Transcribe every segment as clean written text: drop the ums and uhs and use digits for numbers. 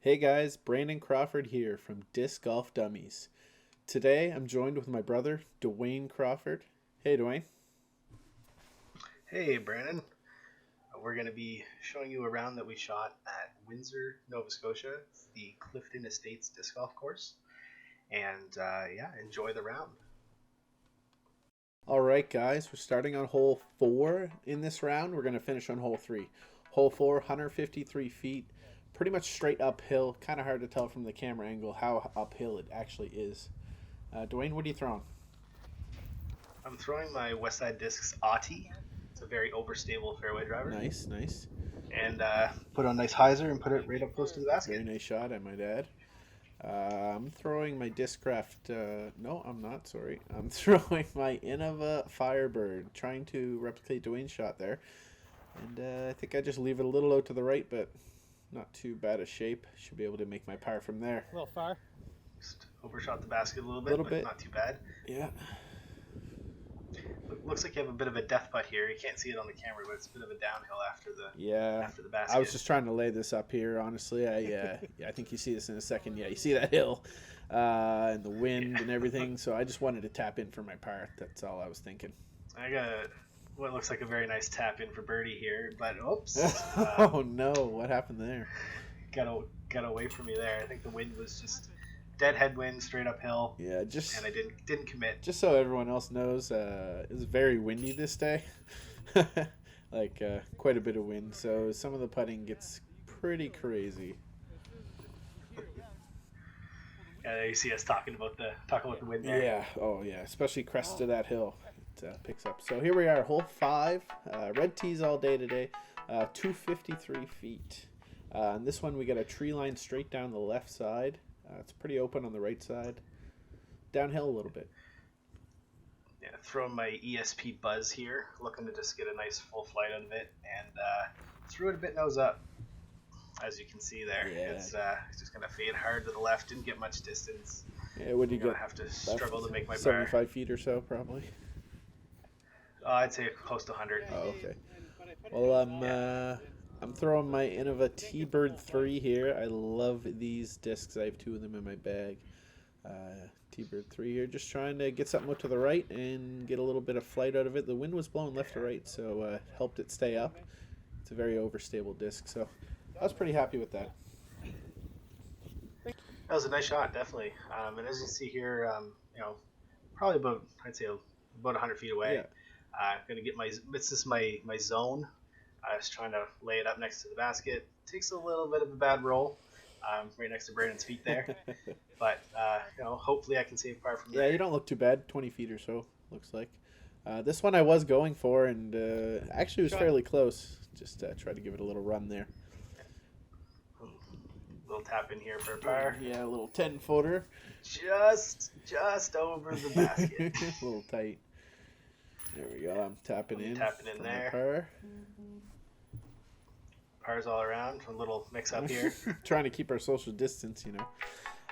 Hey guys, Brandon Crawford here from Disc Golf Dummies. Today I'm joined with my brother, Dwayne Crawford. Hey Dwayne. Hey, Brandon. We're going to be showing you a round that we shot at Windsor, Nova Scotia, the Clifton Estates disc golf course. And yeah, enjoy the round. Alright guys, we're starting on hole 4 in this round. We're going to finish on hole 3. Hole 4, 153 feet, pretty much straight uphill. Kind of hard to tell from the camera angle how uphill it actually is. Dwayne, what are you throwing? I'm throwing my Westside Discs Auti. It's a very overstable fairway driver. Nice, nice. And put on a nice hyzer and put it right up close to the basket. Very nice shot, I might add. I'm throwing my Discraft. No, I'm not. Sorry, I'm throwing my Innova Firebird, trying to replicate Dwayne's shot there, and I think I just leave it a little out to the right, but not too bad a shape. Should be able to make my par from there. A little far. Just overshot the basket a little bit, not too bad. Yeah. Looks like you have a bit of a death putt here. You can't see it on the camera, but it's a bit of a downhill after the basket. I was just trying to lay this up here. Honestly, I think you see this in a second. Yeah, you see that hill, and the wind and everything. So I just wanted to tap in for my par. That's all I was thinking. I got what looks like a very nice tap in for birdie here, but oops. Oh no! What happened there? Got away from me there. I think the wind was just dead headwind, straight uphill. Yeah, and I didn't commit. Just so everyone else knows, it was very windy this day. Like quite a bit of wind, so some of the putting gets pretty crazy. Yeah, you see us talking about the wind there. Yeah, oh yeah, especially crest of that hill. It picks up. So here we are, hole 5. Red tees all day today. 253 feet. And this one we got a tree line straight down the left side. It's pretty open on the right side. Downhill a little bit. Yeah, throwing my ESP Buzz here, looking to just get a nice full flight out of it, and threw it a bit nose up, as you can see there. Yeah. It's just going to fade hard to the left, didn't get much distance. Yeah, what do you I'm going get? to have to struggle to make my par. 75 feet or so, probably. I'd say close to 100. Oh, okay. Well, I'm throwing my Innova T-Bird 3 here. I love these discs. I have 2 of them in my bag. T-Bird 3 here. Just trying to get something out to the right and get a little bit of flight out of it. The wind was blowing left to right, so helped it stay up. It's a very overstable disc, so I was pretty happy with that. That was a nice shot, definitely. And as you see here, probably about, I'd say about 100 feet away. Yeah. Going to get this is my zone. I was trying to lay it up next to the basket. Takes a little bit of a bad roll, right next to Brandon's feet there. But hopefully I can save par from there. Yeah, you don't look too bad. 20 feet or so, looks like. This one I was going for, and actually was fairly close. Just try to give it a little run there. Little tap in here for a par. Yeah, a little 10-footer. Just over the basket. A little tight. There we go. I'm tapping in. Tapping in there. Par. Pars all around. A little mix up here. Trying to keep our social distance,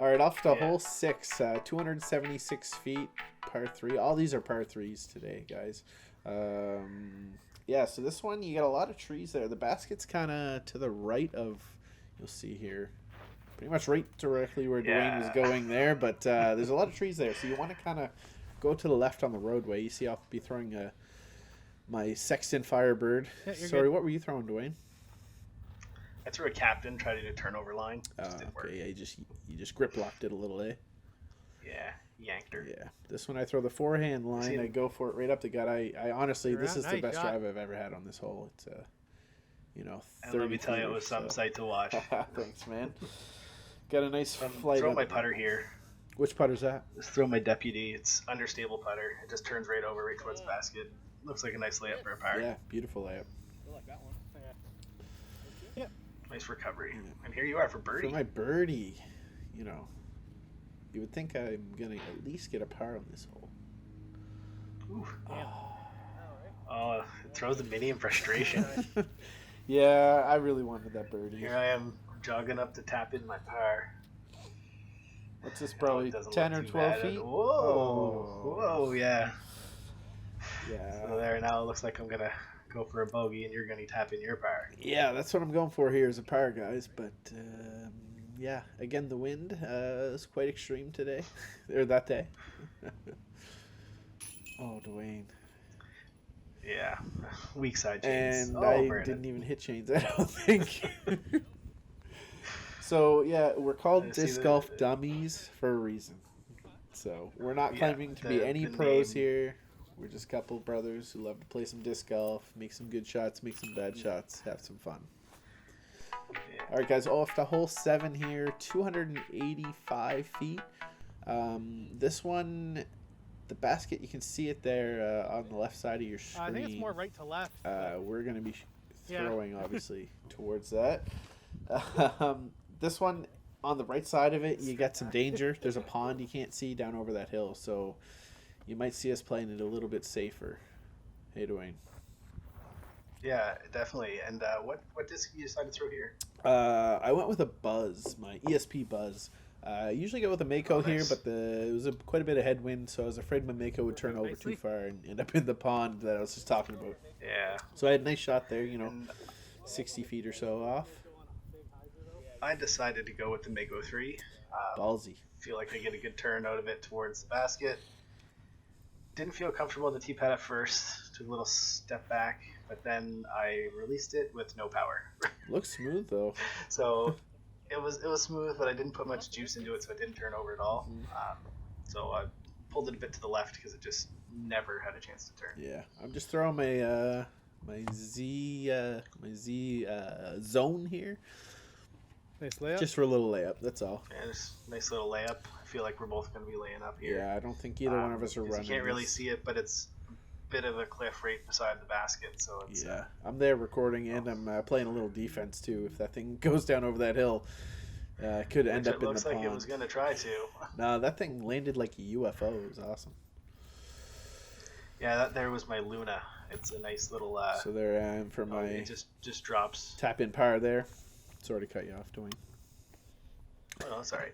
All right, off to hole 6. 276 feet, par 3. All these are par 3s today, guys. Yeah, so this one, you got a lot of trees there. The basket's kind of to the right of, you'll see here, pretty much right directly where Dwayne was going there. But there's a lot of trees there, so you want to kind of go to the left on the roadway. You see I'll be throwing my Sexton Firebird. Yeah, Sorry, good. what were you throwing, Dwayne? I threw a captain, tried to do a turnover line. Just didn't work. Yeah, you just grip locked it a little, eh? Yeah, yanked her. Yeah, this one I throw the forehand line. I go for it right up the gut. I honestly, this is the best drive I've ever had on this hole. It's 30 and let me tell you, it was some sight to watch. Thanks, man. Got a nice flight. Throw my putter here. Which putter's that? Just throw my deputy. It's understable putter. It just turns right over, right towards the basket. Looks like a nice layup for a par. Yeah, beautiful layup. I like that one. Yeah. Nice recovery. And here you are for birdie. For my birdie, you would think I'm gonna at least get a par on this hole. Ooh. Oh, it throws the mini in frustration. Yeah, I really wanted that birdie. Here I am jogging up to tap in my par. What's this, probably 10 or 12 feet? Whoa, yeah. Yeah. So there, now it looks like I'm going to go for a bogey and you're going to tap in your par. Yeah, that's what I'm going for here is a par, guys. But Yeah, again, the wind is quite extreme today, or that day. Oh, Dwayne. Yeah, weak side chains. And Oh, I Brandon. didn't even hit chains, I don't think. So, yeah, we're called See disc the golf dummies for a reason. So, we're not yeah claiming to be any the pros name. here. We're just a couple of brothers who love to play some disc golf, make some good shots, make some bad shots, have some fun. Yeah. All right, guys, off to hole 7 here, 285 feet. This one, the basket, you can see it there on the left side of your screen. I think it's more right to left. We're going to be throwing, obviously, towards that. This one, on the right side of it, you got some danger. There's a pond you can't see down over that hill, so you might see us playing it a little bit safer. Hey, Dwayne. Yeah, definitely. And what disc you decided to throw here? I went with a Buzz, my ESP Buzz. I usually go with a Mako here, but it was quite a bit of headwind, so I was afraid my Mako would turn over too far and end up in the pond that I was just talking about. Yeah. So I had a nice shot there, 60 feet or so off. I decided to go with the Mako 3. Ballsy. Feel like I get a good turn out of it towards the basket. Didn't feel comfortable with the tee pad at first. Took a little step back, but then I released it with no power. Looks smooth though. So it was smooth, but I didn't put much juice into it, so it didn't turn over at all. So I pulled it a bit to the left because it just never had a chance to turn. Yeah, I'm just throwing my Z zone here. Nice layup. Just for a little layup, that's all. Yeah, just nice little layup. I feel like we're both going to be laying up here. Yeah, I don't think either one of us are running. You can't really this. see it, but it's a bit of a cliff right beside the basket. So it's, yeah, I'm there recording and I'm playing a little defense too. If that thing goes down over that hill, it could end up in the pond. It looks like it was going to try to. No, that thing landed like a UFO. It was awesome. Yeah, that there was my Luna. It's a nice little. So there I am for my. It just drops. Tap in par there. Sorry to cut you off, Dwayne. Oh, sorry.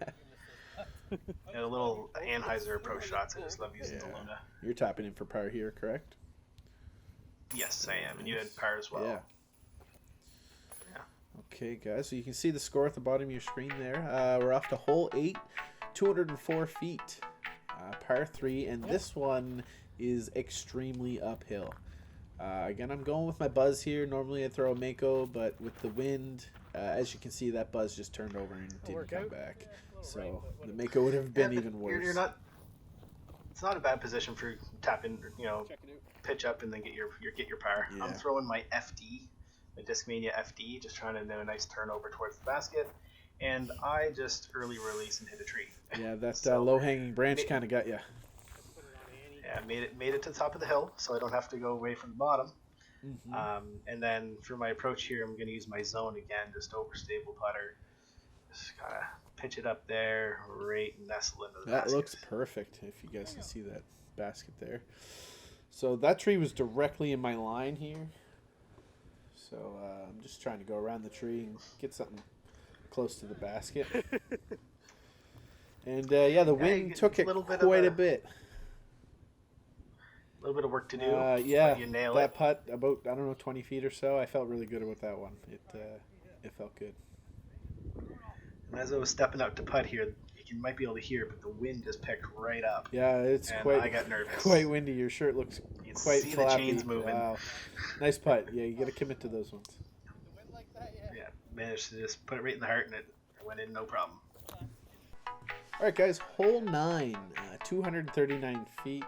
And a little Anheuser approach shots. I just love using the Luna. You're tapping in for par here, correct? Yes, I am. And you had par as well. Yeah. Okay, guys. So you can see the score at the bottom of your screen there. We're off to hole 8, 204 feet, par 3, and this one is extremely uphill. Again, I'm going with my Buzz here. Normally I throw a Mako, but with the wind, as you can see, that Buzz just turned over and didn't come back. So the Mako would have been even worse. You're not. It's not a bad position for tapping. Pitch up and then get your par. Yeah. I'm throwing my FD, my Discmania FD, just trying to do a nice turnover towards the basket, and I just early release and hit a tree. Yeah, that low hanging branch kind of got you. Yeah, made it to the top of the hill, so I don't have to go away from the bottom. Mm-hmm. And then for my approach here, I'm going to use my zone again, just overstable putter. Just kind of pitch it up there, right nestle into the basket. That looks perfect, if you guys can see that basket there. So that tree was directly in my line here. So I'm just trying to go around the tree and get something close to the basket. And the wind took it quite a bit. A little bit of work to do. Yeah, you nail that it. putt about 20 feet or so. I felt really good about that one. It felt good. And as I was stepping out to putt here, you might be able to hear, but the wind just picked right up. Yeah, it's and quite. I got nervous. Quite windy. Your shirt looks quite see flappy. The chains moving. Wow, nice putt. Yeah, you got to commit to those ones. Yeah, managed to just put it right in the heart, and it went in no problem. All right, guys. Hole 9, 239 feet.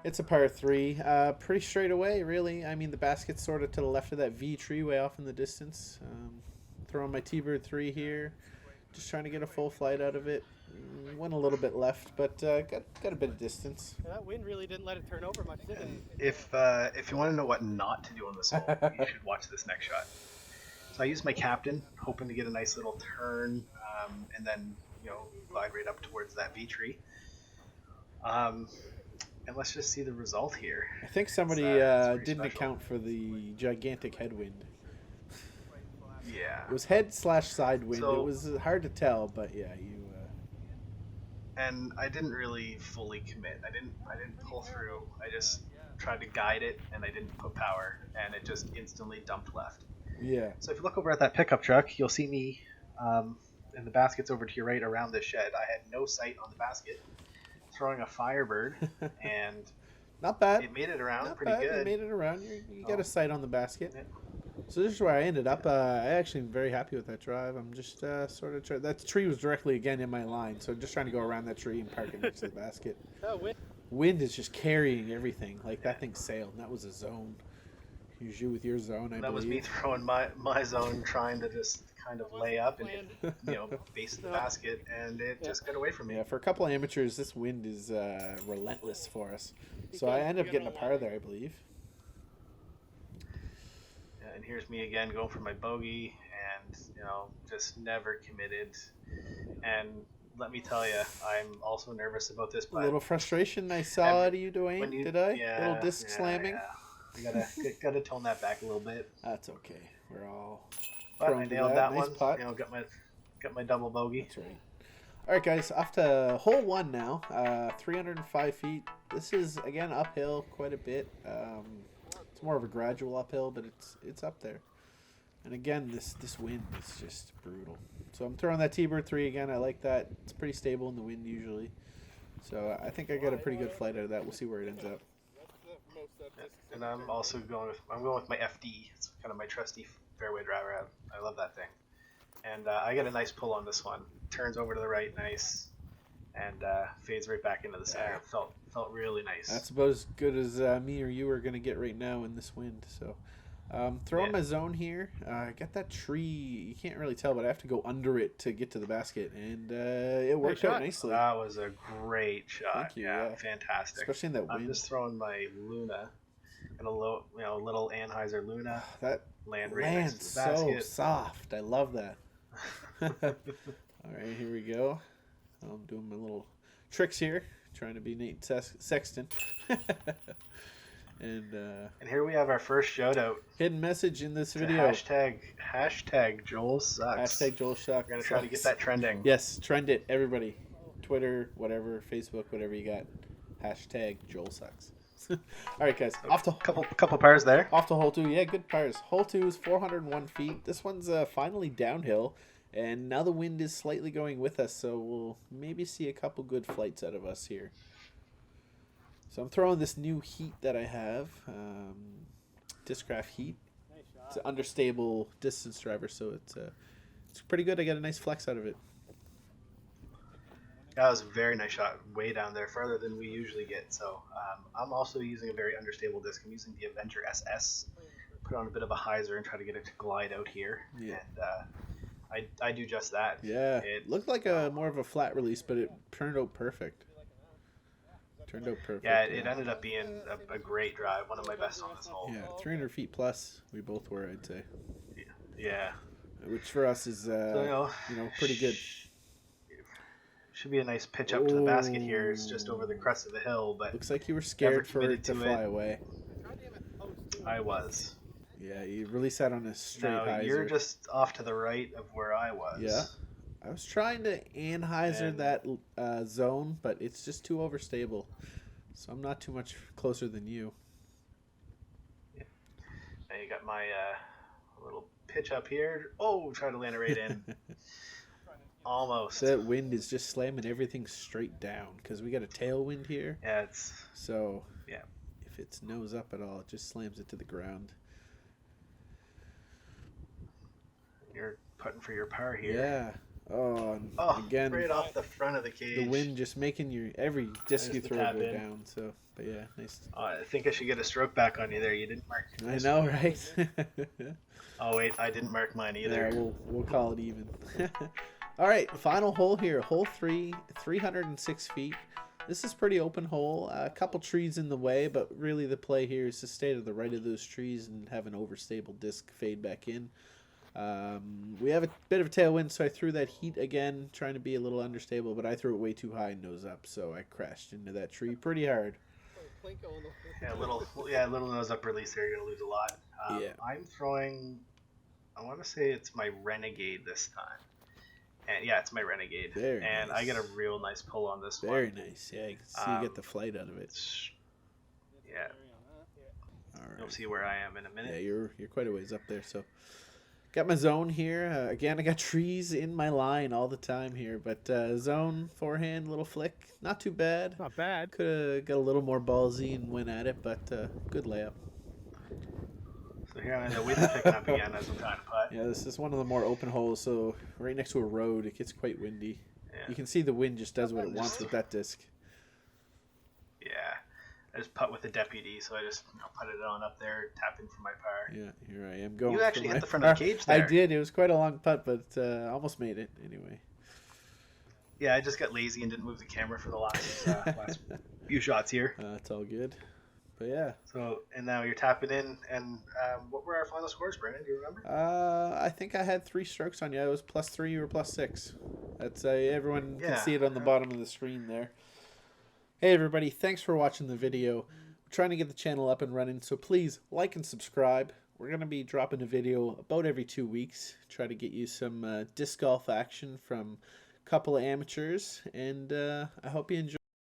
It's a par 3. Pretty straight away, really. I mean, the basket's sort of to the left of that V tree, way off in the distance. Throwing my T-Bird 3 here. Just trying to get a full flight out of it. Went a little bit left, but got a bit of distance. Yeah, that wind really didn't let it turn over much, did it? If you want to know what not to do on this hole, you should watch this next shot. So I used my captain, hoping to get a nice little turn, and then glide right up towards that V tree. And let's just see the result here. I think somebody didn't special. account for the gigantic headwind. Yeah. It was head/side wind. So, it was hard to tell, but yeah, you. And I didn't really fully commit. I didn't pull through. I just tried to guide it, and I didn't put power, and it just instantly dumped left. Yeah. So if you look over at that pickup truck, you'll see me and the basket's over to your right around the shed. I had no sight on the basket. Throwing a Firebird, and Not bad. it made it around Not pretty bad. good. You made it around. You got a sight on the basket. Yeah. So this is where I ended up. I actually am very happy with that drive. I'm just sort of that tree was directly again in my line, so just trying to go around that tree and park it next to the basket. Oh, win. Wind is just carrying everything. Like that thing sailed. And that was a zone. Here's you with your zone. I That was believe. me throwing my zone, trying to just kind of lay up and base the basket, and it just got away from me. Yeah, for a couple of amateurs, this wind is relentless for us. So I end up getting a par there, I believe. And here's me again going for my bogey, and just never committed. And let me tell you, I'm also nervous about this. A little frustration I saw out of you, Dwayne. Did I? Yeah, little disc slamming. Yeah. You gotta tone that back a little bit. That's okay. We're all. But I nailed that nice one. Putt. Got my double bogey. That's right. All right, guys. Off to hole 1 now. 305 feet. This is again uphill quite a bit. It's more of a gradual uphill, but it's up there. And again, this wind is just brutal. So I'm throwing that T-Bird 3 again. I like that. It's pretty stable in the wind usually. So I think I got a pretty good flight out of that. We'll see where it ends up. And I'm also going with my FD. It's kind of my trusty fairway driver. I love that thing. And I get a nice pull on this one. Turns over to the right, nice, and fades right back into the center. Felt really nice. That's about as good as me or you are going to get right now in this wind. So throwing my zone here. I got that tree. You can't really tell, but I have to go under it to get to the basket, and it worked out nicely. That was a great shot. Thank you, yeah, yeah. fantastic. Especially in that wind. I'm just throwing my Luna and a little Anheuser Luna. That land right next to the basket. So soft. I love that. All right, here we go. I'm doing my little tricks here, trying to be Nate Sexton. And here we have our first shout out. Hidden message in this video. Hashtag Joel sucks. Hashtag Joel sucks. We're gonna try to get that trending. Yes, trend it, everybody. Twitter, whatever, Facebook, whatever you got. Hashtag Joel sucks. All right, guys. Off to couple pars there. Off to hole 2. Yeah, good pars. Hole 2 is 401 feet. This one's finally downhill, and now the wind is slightly going with us, so we'll maybe see a couple good flights out of us here. So I'm throwing this new heat that I have, Discraft Heat. It's an understable distance driver, so it's pretty good. I got a nice flex out of it. That was a very nice shot, way down there, farther than we usually get. So I'm also using a very understable disc. I'm using the Avenger SS. Put on a bit of a hyzer and try to get it to glide out here. Yeah. And I do just that. Yeah. It looked like more of a flat release, but it turned out perfect. Yeah, it ended up being a great drive, one of my best on this hole. Yeah, 300 feet plus. We both were, I'd say. Yeah. Which for us is pretty good. Should be a nice pitch up to the basket here. It's just over the crest of the hill, but looks like you were scared for it to fly away. I was. Yeah, you released that on a straight hyzer. You're just off to the right of where I was. Yeah. I was trying to anhyzer that zone, but it's just too overstable. So I'm not too much closer than you. Yeah. Now you got my little pitch up here. Oh, try to land it right in. Almost. That wind is just slamming everything straight down because we got a tailwind here. Yeah, so if it's nose up at all, it just slams it to the ground. You're putting for your par here. Yeah. Oh, again, right off the front of the cage. The wind just making every disc you throw go down. So, but yeah, nice. I think I should get a stroke back on you there. You didn't mark. I know, right? Oh wait, I didn't mark mine either. Yeah, we'll call it even. All right, final hole here. Hole 3, 306 feet. This is pretty open hole. A couple trees in the way, but really the play here is to stay to the right of those trees and have an overstable disc fade back in. We have a bit of a tailwind, so I threw that heat again, trying to be a little understable, but I threw it way too high nose up, so I crashed into that tree pretty hard. Yeah, a little nose up release there. You're gonna lose a lot. I'm throwing. I want to say it's my Renegade this time. And yeah, it's my Renegade. Very and nice. I get a real nice pull on this Very one. Very nice. Yeah, you can see you get the flight out of it. Yeah. All right. You'll see where I am in a minute. Yeah, you're quite a ways up there, so Got my zone here. Again, I got trees in my line all the time here. But zone, forehand, little flick. Not too bad. Not bad. Could have got a little more ballsy and went at it, but good layup. So here I'm in the wind picking up again as I'm trying to putt. Yeah, this is one of the more open holes, so right next to a road, it gets quite windy. Yeah. You can see the wind just does what it wants with that disc. Yeah. I just putt with the deputy, so I just putted it on up there, tap in for my par. Yeah, here I am going. You actually for hit my the front of the cage there. I did. It was quite a long putt, but almost made it anyway. Yeah, I just got lazy and didn't move the camera for the last few shots here. It's all good. But yeah. So, and now you're tapping in, and what were our final scores, Brandon? Do you remember? I think I had 3 strokes on you. It was +3 or +6. That's everyone can Yeah. see it on the bottom of the screen there. Hey everybody, thanks for watching the video. We're trying to get the channel up and running, so please like and subscribe. We're going to be dropping a video about every 2 weeks. Try to get you some disc golf action from a couple of amateurs, and I hope you enjoy.